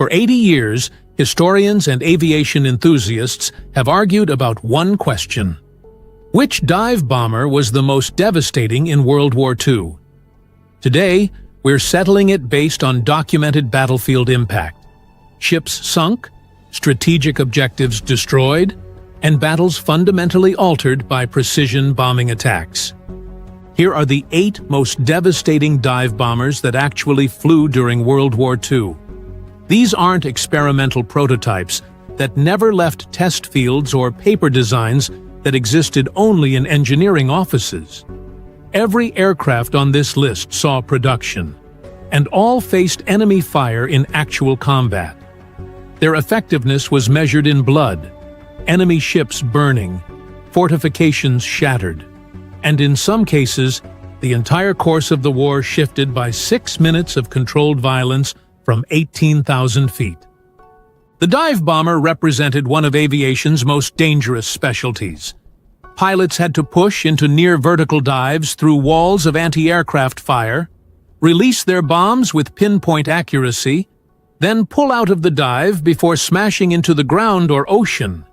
For 80 years, historians and aviation enthusiasts have argued about one question. Which dive bomber was the most devastating in World War II? Today, we're settling it based on documented battlefield impact. Ships sunk, strategic objectives destroyed, and battles fundamentally altered by precision bombing attacks. Here are the 8 most devastating dive bombers that actually flew during World War II. These aren't experimental prototypes that never left test fields or paper designs that existed only in engineering offices. Every aircraft on this list saw production, and all faced enemy fire in actual combat. Their effectiveness was measured in blood, enemy ships burning, fortifications shattered, and in some cases, the entire course of the war shifted by 6 minutes of controlled violence from 18,000 feet. The dive bomber represented one of aviation's most dangerous specialties. Pilots had to push into near-vertical dives through walls of anti-aircraft fire, release their bombs with pinpoint accuracy, then pull out of the dive before smashing into the ground or ocean.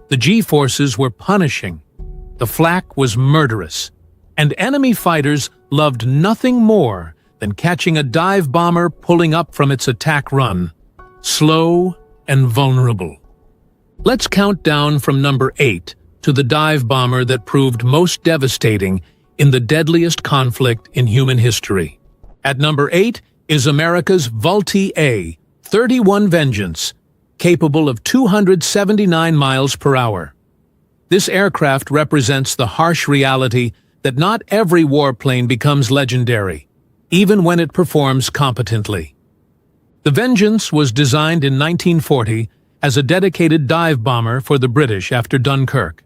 The G-forces were punishing, the flak was murderous, and enemy fighters loved nothing more than catching a dive bomber pulling up from its attack run, slow and vulnerable. Let's count down from number 8 to the dive bomber that proved most devastating in the deadliest conflict in human history. At number 8 is America's WWII 31 Vengeance, capable of 279 miles per hour. This aircraft represents the harsh reality that not every warplane becomes legendary, even when it performs competently. The Vengeance was designed in 1940 as a dedicated dive bomber for the British after Dunkirk.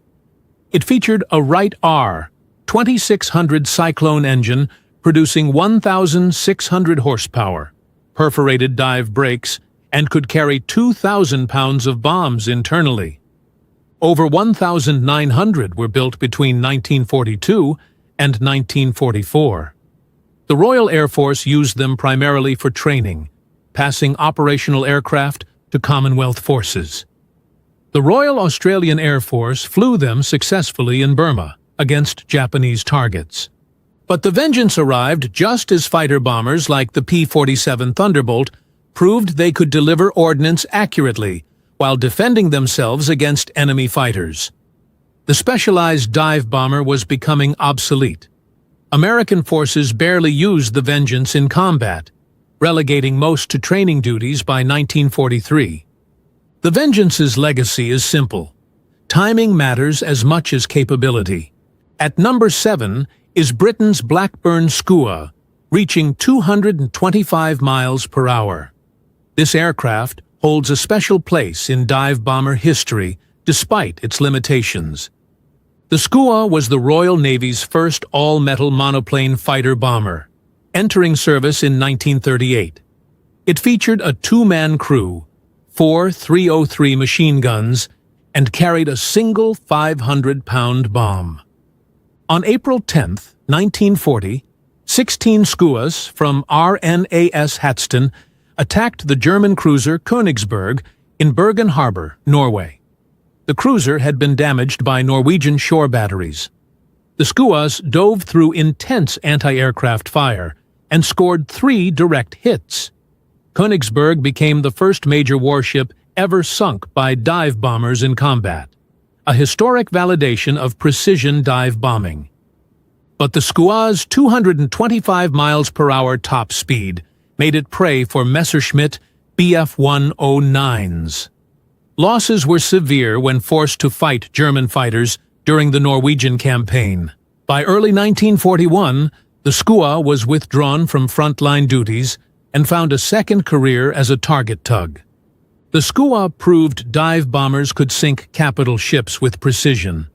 It featured a Wright R 2600 Cyclone engine producing 1,600 horsepower, perforated dive brakes, and could carry 2,000 pounds of bombs internally. Over 1,900 were built between 1942 and 1944. The Royal Air Force used them primarily for training, passing operational aircraft to Commonwealth forces. The Royal Australian Air Force flew them successfully in Burma against Japanese targets. But the Vengeance arrived just as fighter bombers like the P-47 Thunderbolt proved they could deliver ordnance accurately while defending themselves against enemy fighters. The specialized dive bomber was becoming obsolete. American forces barely used the Vengeance in combat, relegating most to training duties by 1943. The Vengeance's legacy is simple. Timing matters as much as capability. At number 7 is Britain's Blackburn Skua, reaching 225 miles per hour. This aircraft holds a special place in dive bomber history despite its limitations. The Skua was the Royal Navy's first all-metal monoplane fighter bomber, entering service in 1938. It featured a 2-man crew, 4 303 machine guns, and carried a single 500-pound bomb. On April 10, 1940, 16 Skuas from RNAS Hatston attacked the German cruiser Königsberg in Bergen Harbor, Norway. The cruiser had been damaged by Norwegian shore batteries. The Skuas dove through intense anti-aircraft fire and scored 3 direct hits. Königsberg became the first major warship ever sunk by dive bombers in combat, a historic validation of precision dive bombing. But the Skua's 225 miles per hour top speed made it prey for Messerschmitt Bf-109s. Losses were severe when forced to fight German fighters during the Norwegian campaign. By early 1941, the Skua was withdrawn from frontline duties and found a second career as a target tug. The Skua proved dive bombers could sink capital ships with precision,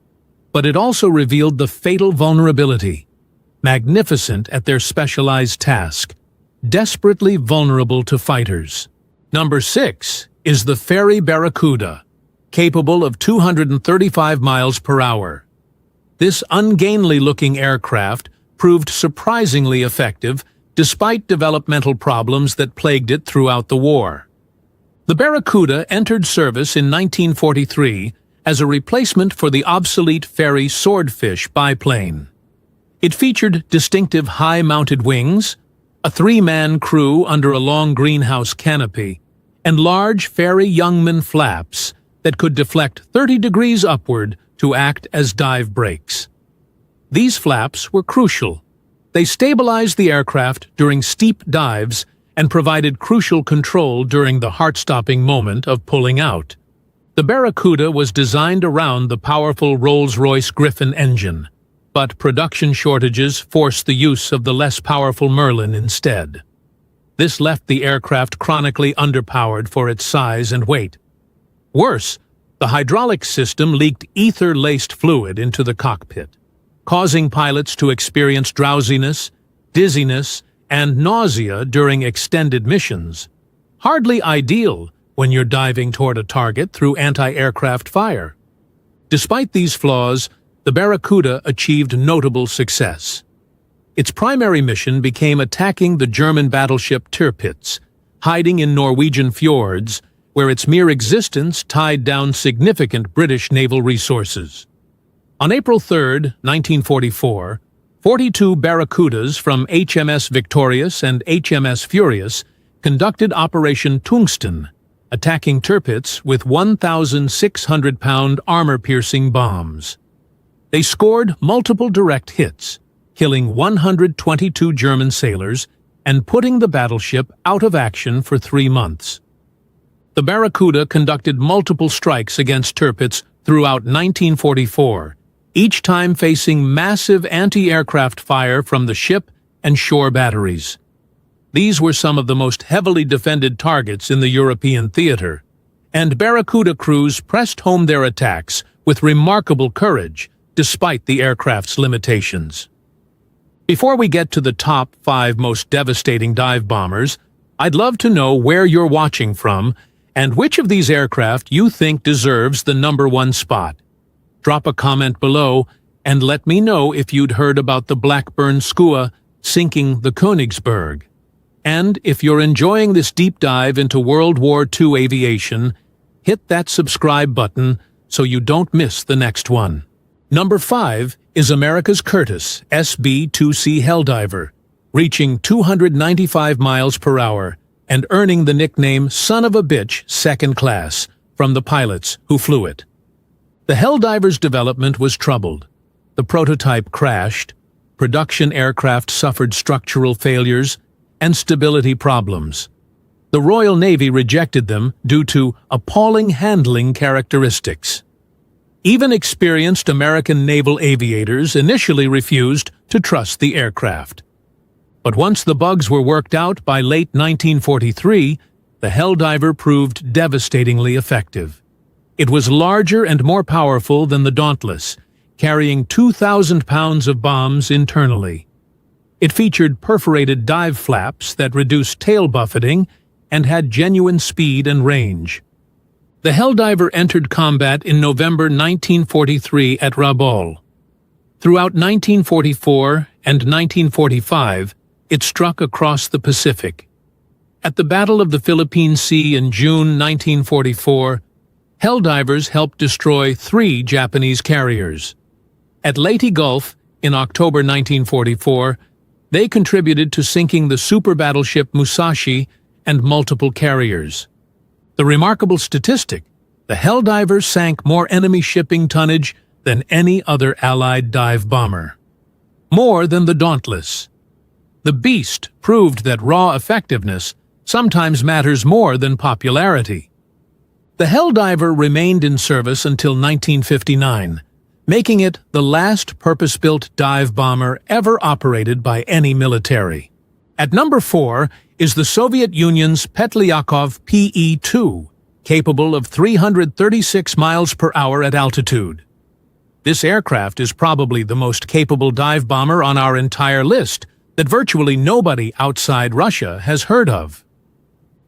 but it also revealed the fatal vulnerability. Magnificent at their specialized task, desperately vulnerable to fighters. Number 6 is the Ferry Barracuda, capable of 235 miles per hour. This ungainly-looking aircraft proved surprisingly effective despite developmental problems that plagued it throughout the war. The Barracuda entered service in 1943 as a replacement for the obsolete Fairey Swordfish biplane. It featured distinctive high-mounted wings, a three-man crew under a long greenhouse canopy, and large Fairey Youngman flaps that could deflect 30 degrees upward to act as dive brakes. These flaps were crucial. They stabilized the aircraft during steep dives and provided crucial control during the heart-stopping moment of pulling out. The Barracuda was designed around the powerful Rolls-Royce Griffon engine, but production shortages forced the use of the less powerful Merlin instead. This left the aircraft chronically underpowered for its size and weight. Worse, the hydraulic system leaked ether-laced fluid into the cockpit, causing pilots to experience drowsiness, dizziness, and nausea during extended missions. Hardly ideal when you're diving toward a target through anti-aircraft fire. Despite these flaws, the Barracuda achieved notable success. Its primary mission became attacking the German battleship Tirpitz, hiding in Norwegian fjords, where its mere existence tied down significant British naval resources. On April 3, 1944, 42 Barracudas from HMS Victorious and HMS Furious conducted Operation Tungsten, attacking Tirpitz with 1,600-pound armor-piercing bombs. They scored multiple direct hits, killing 122 German sailors and putting the battleship out of action for 3 months. The Barracuda conducted multiple strikes against Tirpitz throughout 1944, each time facing massive anti-aircraft fire from the ship and shore batteries. These were some of the most heavily defended targets in the European theater, and Barracuda crews pressed home their attacks with remarkable courage, despite the aircraft's limitations. Before we get to the top 5 most devastating dive bombers, I'd love to know where you're watching from and which of these aircraft you think deserves the #1 spot. Drop a comment below and let me know if you'd heard about the Blackburn Skua sinking the Königsberg. And if you're enjoying this deep dive into World War II aviation, hit that subscribe button so you don't miss the next one. Number 5 is America's Curtiss SB-2C Helldiver, reaching 295 miles per hour and earning the nickname Son of a Bitch Second Class from the pilots who flew it. The Helldiver's development was troubled. The prototype crashed, production aircraft suffered structural failures, and stability problems. The Royal Navy rejected them due to appalling handling characteristics. Even experienced American naval aviators initially refused to trust the aircraft. But once the bugs were worked out by late 1943, the Helldiver proved devastatingly effective. It was larger and more powerful than the Dauntless, carrying 2,000 pounds of bombs internally. It featured perforated dive flaps that reduced tail buffeting and had genuine speed and range. The Helldiver entered combat in November 1943 at Rabaul. Throughout 1944 and 1945, it struck across the Pacific. At the Battle of the Philippine Sea in June 1944, Helldivers helped destroy 3 Japanese carriers. At Leyte Gulf in October 1944, they contributed to sinking the super battleship Musashi and multiple carriers. The remarkable statistic, the Helldiver sank more enemy shipping tonnage than any other Allied dive bomber. More than the Dauntless. The Beast proved that raw effectiveness sometimes matters more than popularity. The Helldiver remained in service until 1959, making it the last purpose-built dive bomber ever operated by any military. At number 4 is the Soviet Union's Petlyakov PE-2, capable of 336 miles per hour at altitude. This aircraft is probably the most capable dive bomber on our entire list that virtually nobody outside Russia has heard of.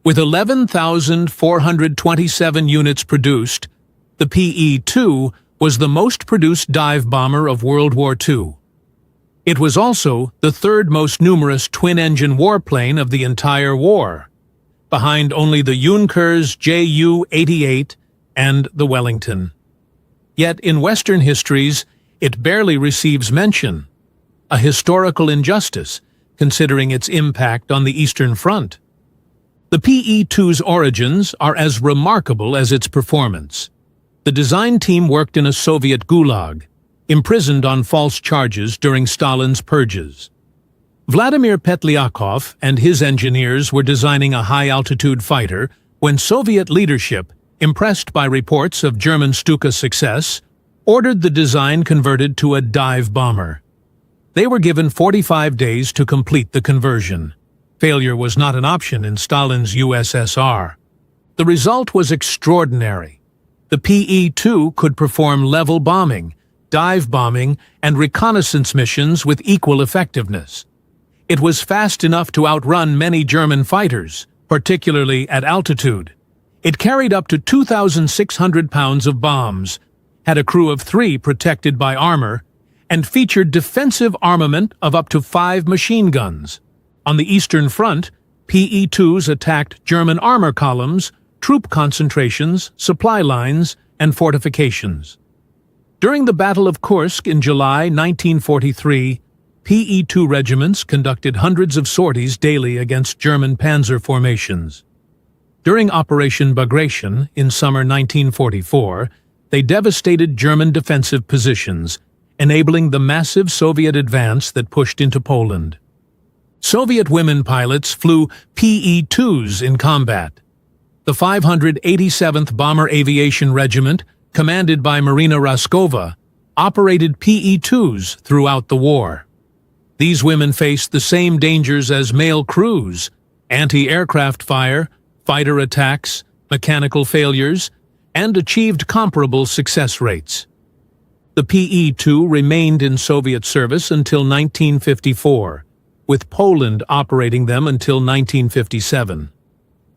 With 11,427 units produced, the PE-2 was the most produced dive bomber of World War II. It was also the 3rd most numerous twin-engine warplane of the entire war. behind only the Junkers Ju-88 and the Wellington. Yet in Western histories, it barely receives mention, a historical injustice, considering its impact on the Eastern Front. The PE-2's origins are as remarkable as its performance. The design team worked in a Soviet gulag, imprisoned on false charges during Stalin's purges. Vladimir Petliakov and his engineers were designing a high-altitude fighter when Soviet leadership, impressed by reports of German Stuka success, ordered the design converted to a dive bomber. They were given 45 days to complete the conversion. Failure was not an option in Stalin's USSR. The result was extraordinary. The PE-2 could perform level bombing, dive bombing, and reconnaissance missions with equal effectiveness. It was fast enough to outrun many German fighters, particularly at altitude. It carried up to 2,600 pounds of bombs, had a crew of 3 protected by armor, and featured defensive armament of up to 5 machine guns. On the Eastern Front, PE-2s attacked German armor columns, troop concentrations, supply lines, and fortifications. During the Battle of Kursk in July 1943, PE-2 regiments conducted hundreds of sorties daily against German panzer formations. During Operation Bagration in summer 1944, they devastated German defensive positions, enabling the massive Soviet advance that pushed into Poland. Soviet women pilots flew PE-2s in combat. The 587th Bomber Aviation Regiment, commanded by Marina Raskova, operated PE-2s throughout the war. These women faced the same dangers as male crews: anti-aircraft fire, fighter attacks, mechanical failures, and achieved comparable success rates. The PE-2 remained in Soviet service until 1954, with Poland operating them until 1957.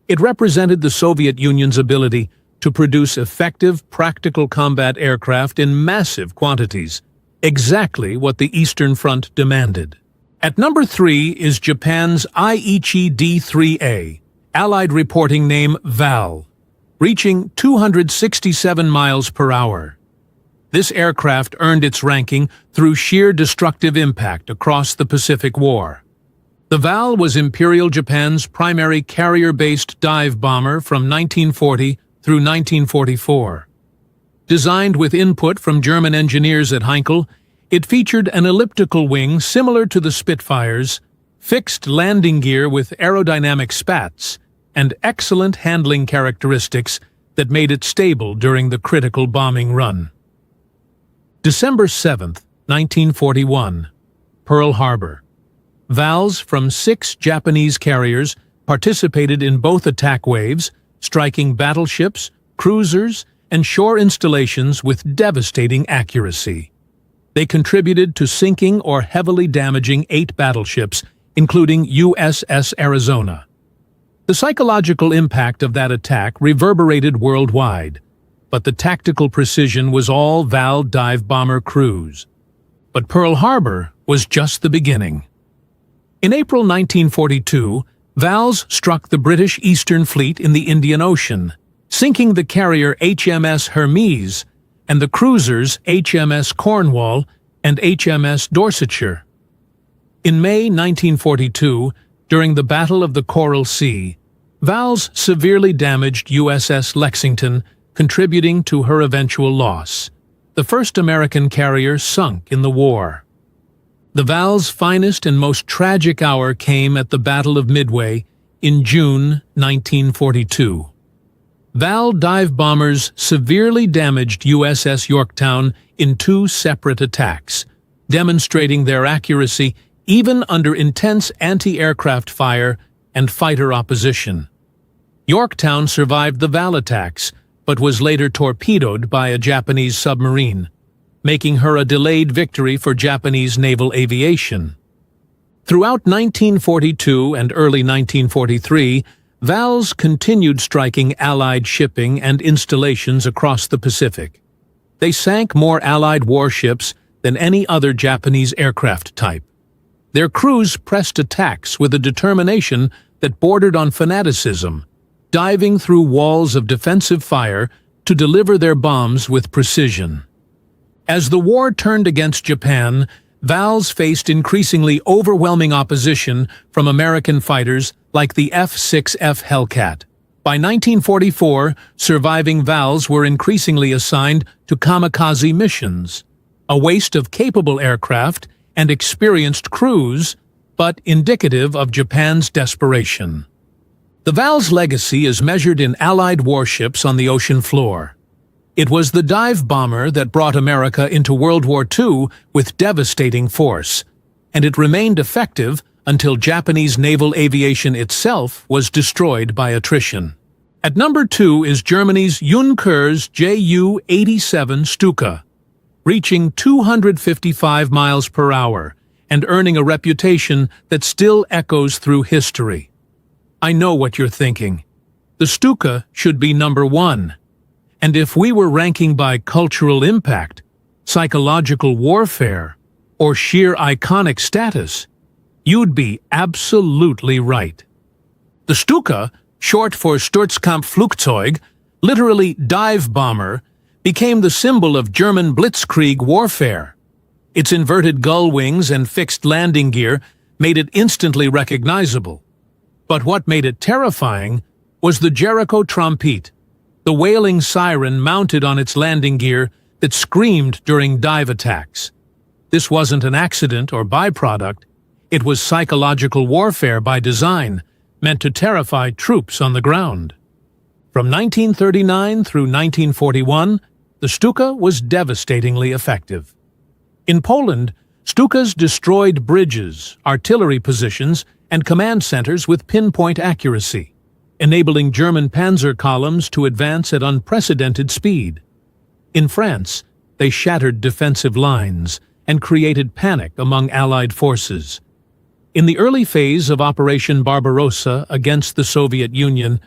It represented the Soviet Union's ability to produce effective, practical combat aircraft in massive quantities, exactly what the Eastern Front demanded. At number 3 is Japan's Aichi D-3A, Allied reporting name VAL, reaching 267 miles per hour. This aircraft earned its ranking through sheer destructive impact across the Pacific War. The VAL was Imperial Japan's primary carrier-based dive bomber from 1940 through 1944. Designed with input from German engineers at Heinkel, it featured an elliptical wing similar to the Spitfires, fixed landing gear with aerodynamic spats, and excellent handling characteristics that made it stable during the critical bombing run. December 7, 1941, Pearl Harbor. VALs from 6 Japanese carriers participated in both attack waves, striking battleships, cruisers, and shore installations with devastating accuracy. They contributed to sinking or heavily damaging 8 battleships, including USS Arizona. The psychological impact of that attack reverberated worldwide, but the tactical precision was all VAL dive bomber crews. But Pearl Harbor was just the beginning. In April 1942, VALs struck the British Eastern Fleet in the Indian Ocean, sinking the carrier HMS Hermes and the cruisers HMS Cornwall and HMS Dorsetshire. In May 1942, during the Battle of the Coral Sea, VALs severely damaged USS Lexington, contributing to her eventual loss. The first American carrier sunk in the war. The VAL's finest and most tragic hour came at the Battle of Midway in June 1942. VAL dive bombers severely damaged USS Yorktown in 2 separate attacks, demonstrating their accuracy even under intense anti-aircraft fire and fighter opposition. Yorktown survived the VAL attacks, but was later torpedoed by a Japanese submarine, making her a delayed victory for Japanese naval aviation. Throughout 1942 and early 1943, VALs continued striking Allied shipping and installations across the Pacific. They sank more Allied warships than any other Japanese aircraft type. Their crews pressed attacks with a determination that bordered on fanaticism, diving through walls of defensive fire to deliver their bombs with precision. As the war turned against Japan, VALS faced increasingly overwhelming opposition from American fighters like the F-6F Hellcat. By 1944, surviving VALS were increasingly assigned to kamikaze missions, a waste of capable aircraft and experienced crews, but indicative of Japan's desperation. The VALS legacy is measured in Allied warships on the ocean floor. It was the dive bomber that brought America into World War II with devastating force, and it remained effective until Japanese naval aviation itself was destroyed by attrition. At number 2 is Germany's Junkers Ju-87 Stuka, reaching 255 miles per hour and earning a reputation that still echoes through history. I know what you're thinking. The Stuka should be number 1. And if we were ranking by cultural impact, psychological warfare, or sheer iconic status, you'd be absolutely right. The Stuka, short for Sturzkampfflugzeug, literally dive bomber, became the symbol of German blitzkrieg warfare. Its inverted gull wings and fixed landing gear made it instantly recognizable. But what made it terrifying was the Jericho trompete, the wailing siren mounted on its landing gear that screamed during dive attacks. This wasn't an accident or byproduct. It was psychological warfare by design, meant to terrify troops on the ground. From 1939 through 1941, the Stuka was devastatingly effective. In Poland, Stukas destroyed bridges, artillery positions, and command centers with pinpoint accuracy, enabling German panzer columns to advance at unprecedented speed. In France, they shattered defensive lines and created panic among Allied forces. In the early phase of Operation Barbarossa against the Soviet Union,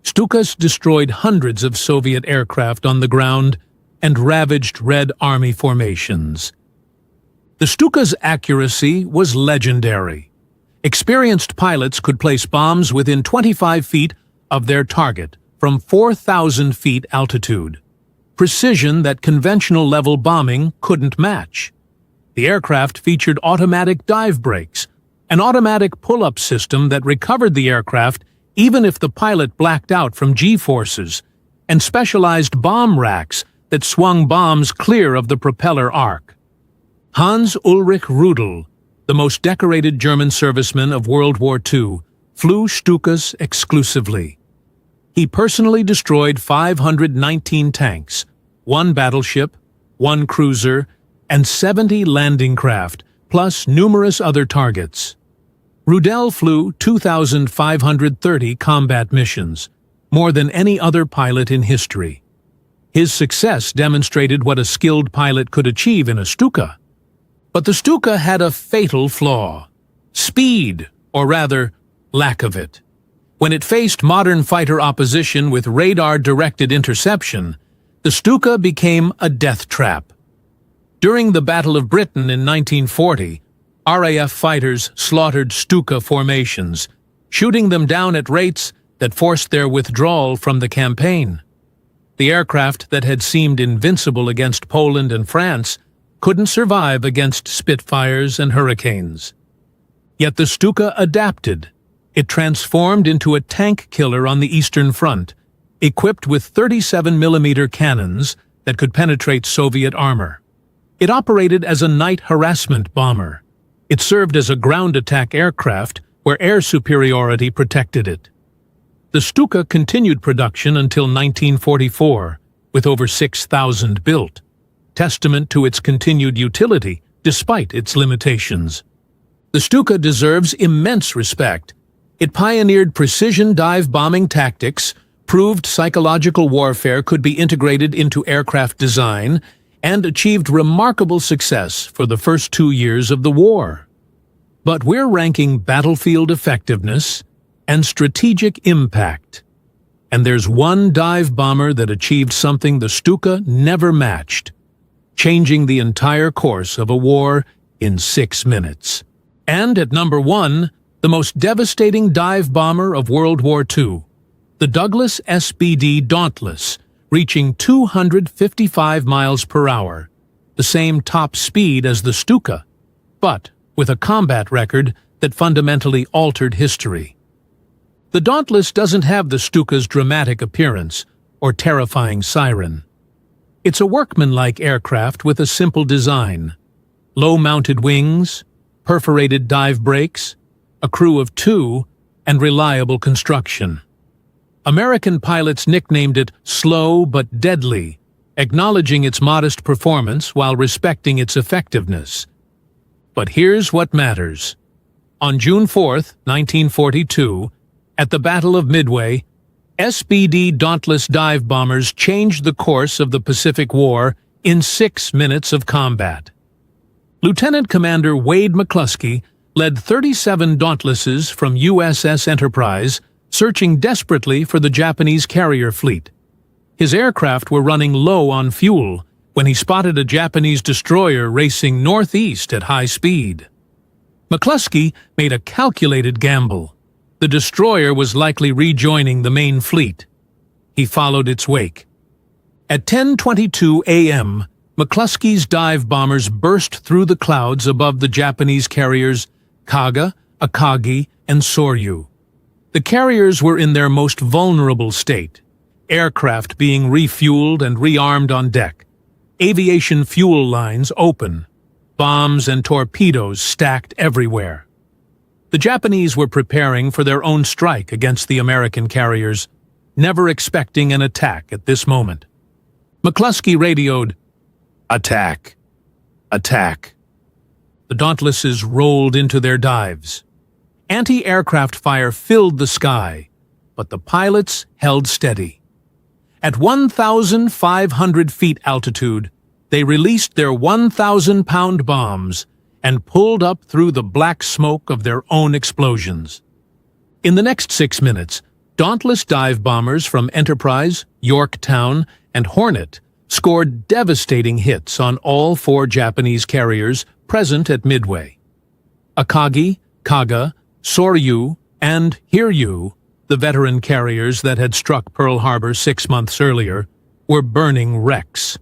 Stukas destroyed hundreds of Soviet aircraft on the ground and ravaged Red Army formations. The Stuka's accuracy was legendary. Experienced pilots could place bombs within 25 feet of their target from 4,000 feet altitude, precision that conventional level bombing couldn't match. The aircraft featured automatic dive brakes, an automatic pull-up system that recovered the aircraft even if the pilot blacked out from G-forces, and specialized bomb racks that swung bombs clear of the propeller arc. Hans Ulrich Rudel, the most decorated German serviceman of World War II, flew Stukas exclusively. He personally destroyed 519 tanks, 1 battleship, 1 cruiser, and 70 landing craft, plus numerous other targets. Rudel flew 2,530 combat missions, more than any other pilot in history. His success demonstrated what a skilled pilot could achieve in a Stuka. But the Stuka had a fatal flaw: speed, or rather, lack of it. When it faced modern fighter opposition with radar-directed interception, the Stuka became a death trap. During the Battle of Britain in 1940, RAF fighters slaughtered Stuka formations, shooting them down at rates that forced their withdrawal from the campaign. The aircraft that had seemed invincible against Poland and France couldn't survive against Spitfires and Hurricanes. Yet the Stuka adapted. It transformed into a tank killer on the Eastern Front, equipped with 37mm cannons that could penetrate Soviet armor. It operated as a night harassment bomber. It served as a ground attack aircraft where air superiority protected it. The Stuka continued production until 1944, with over 6,000 built, testament to its continued utility despite its limitations. The Stuka deserves immense respect. It pioneered precision dive bombing tactics, proved psychological warfare could be integrated into aircraft design, and achieved remarkable success for the first 2 years of the war. But we're ranking battlefield effectiveness and strategic impact. And there's one dive bomber that achieved something the Stuka never matched, changing the entire course of a war in 6 minutes. And at number 1, the most devastating dive bomber of World War II, the Douglas SBD Dauntless, reaching 255 miles per hour, the same top speed as the Stuka, but with a combat record that fundamentally altered history. The Dauntless doesn't have the Stuka's dramatic appearance or terrifying siren. It's a workmanlike aircraft with a simple design: low-mounted wings, perforated dive brakes, a crew of 2, and reliable construction. American pilots nicknamed it slow but deadly, acknowledging its modest performance while respecting its effectiveness. But here's what matters. On June 4, 1942, at the Battle of Midway, SBD Dauntless dive bombers changed the course of the Pacific War in 6 minutes of combat. Lieutenant Commander Wade McCluskey led 37 Dauntlesses from USS Enterprise, searching desperately for the Japanese carrier fleet. His aircraft were running low on fuel when he spotted a Japanese destroyer racing northeast at high speed. McCluskey made a calculated gamble. The destroyer was likely rejoining the main fleet. He followed its wake. At 10:22 a.m., McCluskey's dive bombers burst through the clouds above the Japanese carriers Kaga, Akagi, and Soryu. The carriers were in their most vulnerable state, aircraft being refueled and rearmed on deck, aviation fuel lines open, bombs and torpedoes stacked everywhere. The Japanese were preparing for their own strike against the American carriers, never expecting an attack at this moment. McCluskey radioed, "Attack! Attack!" The Dauntlesses rolled into their dives. Anti-aircraft fire filled the sky, but the pilots held steady. At 1,500 feet altitude, they released their 1,000-pound bombs and pulled up through the black smoke of their own explosions. In the next 6 minutes, Dauntless dive bombers from Enterprise, Yorktown, and Hornet scored devastating hits on all 4 Japanese carriers present at Midway. Akagi, Kaga, Soryu, and Hiryu, the veteran carriers that had struck Pearl Harbor 6 months earlier, were burning wrecks.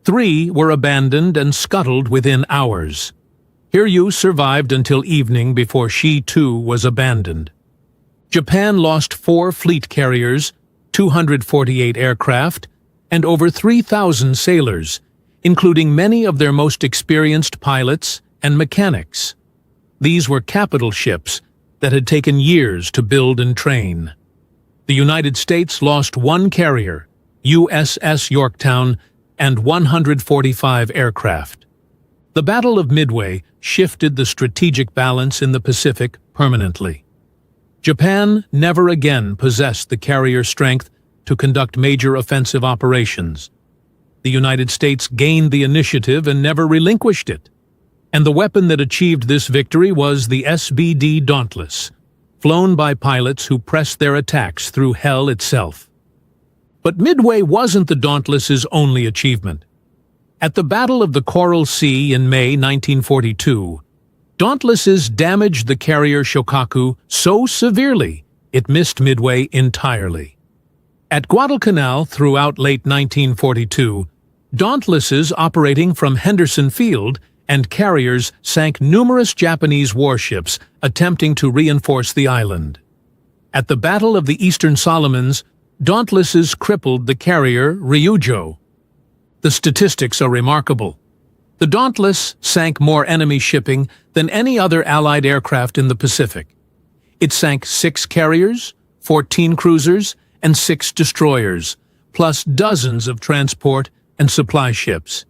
3 were abandoned and scuttled within hours. Hiryu survived until evening before she too was abandoned. Japan lost 4 fleet carriers, 248 aircraft, and over 3,000 sailors, including many of their most experienced pilots and mechanics. These were capital ships that had taken years to build and train. The United States lost 1 carrier, USS Yorktown, and 145 aircraft. The Battle of Midway shifted the strategic balance in the Pacific permanently. Japan never again possessed the carrier strength to conduct major offensive operations. The United States gained the initiative and never relinquished it. And the weapon that achieved this victory was the SBD Dauntless, flown by pilots who pressed their attacks through hell itself. But Midway wasn't the Dauntless's only achievement. At the Battle of the Coral Sea in May 1942, Dauntlesses damaged the carrier Shokaku so severely it missed Midway entirely. At Guadalcanal throughout late 1942, Dauntlesses operating from Henderson Field and carriers sank numerous Japanese warships attempting to reinforce the island. At the Battle of the Eastern Solomons, Dauntlesses crippled the carrier Ryujo. The statistics are remarkable. The Dauntless sank more enemy shipping than any other Allied aircraft in the Pacific. It sank 6 carriers, 14 cruisers, and 6 destroyers, plus dozens of transport and supply ships.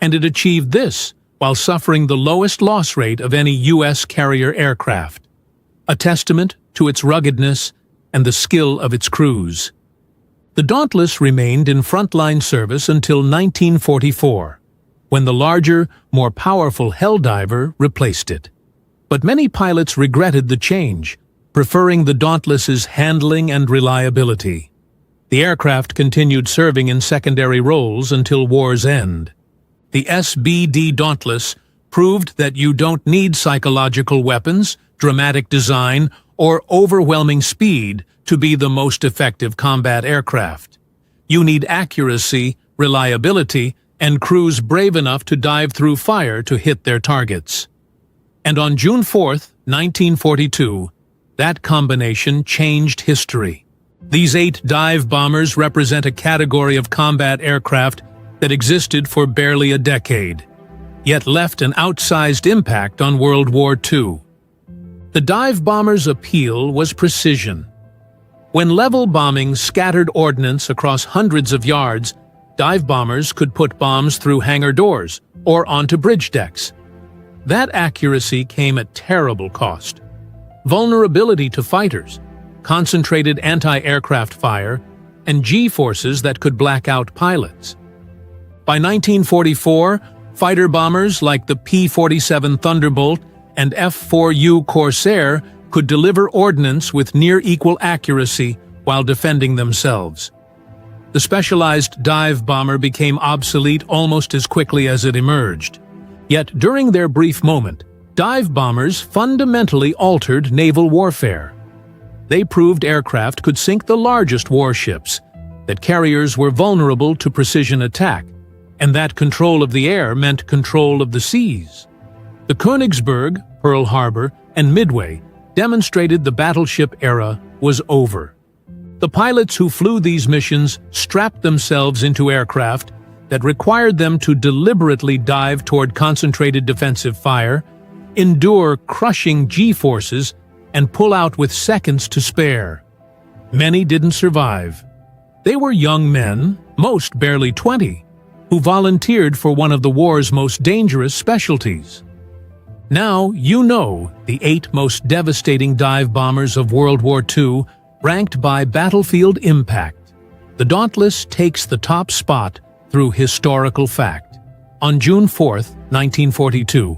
And it achieved this while suffering the lowest loss rate of any U.S. carrier aircraft, a testament to its ruggedness and the skill of its crews. The Dauntless remained in frontline service until 1944, when the larger, more powerful Helldiver replaced it. But many pilots regretted the change, preferring the Dauntless's handling and reliability. The aircraft continued serving in secondary roles until war's end. The SBD Dauntless proved that you don't need psychological weapons, dramatic design, or overwhelming speed to be the most effective combat aircraft. You need accuracy, reliability, and crews brave enough to dive through fire to hit their targets. And on June 4, 1942, that combination changed history. These 8 dive bombers represent a category of combat aircraft that existed for barely a decade, yet left an outsized impact on World War II. The dive bomber's appeal was precision. When level bombing scattered ordnance across hundreds of yards, dive bombers could put bombs through hangar doors or onto bridge decks. That accuracy came at terrible cost. Vulnerability to fighters, concentrated anti-aircraft fire, and G-forces that could black out pilots. By 1944, fighter bombers like the P-47 Thunderbolt and F-4U Corsair could deliver ordnance with near-equal accuracy while defending themselves. The specialized dive bomber became obsolete almost as quickly as it emerged. Yet during their brief moment, dive bombers fundamentally altered naval warfare. They proved aircraft could sink the largest warships, that carriers were vulnerable to precision attack, and that control of the air meant control of the seas. The Königsberg, Pearl Harbor, and Midway demonstrated the battleship era was over. The pilots who flew these missions strapped themselves into aircraft that required them to deliberately dive toward concentrated defensive fire, endure crushing G-forces, and pull out with seconds to spare. Many didn't survive. They were young men, most barely 20, who volunteered for one of the war's most dangerous specialties. Now you know the 8 most devastating dive bombers of World War II, ranked by battlefield impact. The Dauntless takes the top spot through historical fact. On June 4, 1942,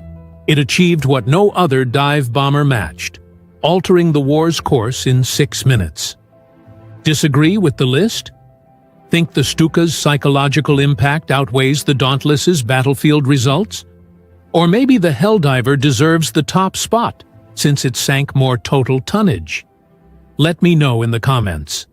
it achieved what no other dive bomber matched, altering the war's course in 6 minutes. Disagree with the list? Think the Stuka's psychological impact outweighs the Dauntless's battlefield results? Or maybe the Helldiver deserves the top spot, since it sank more total tonnage? Let me know in the comments.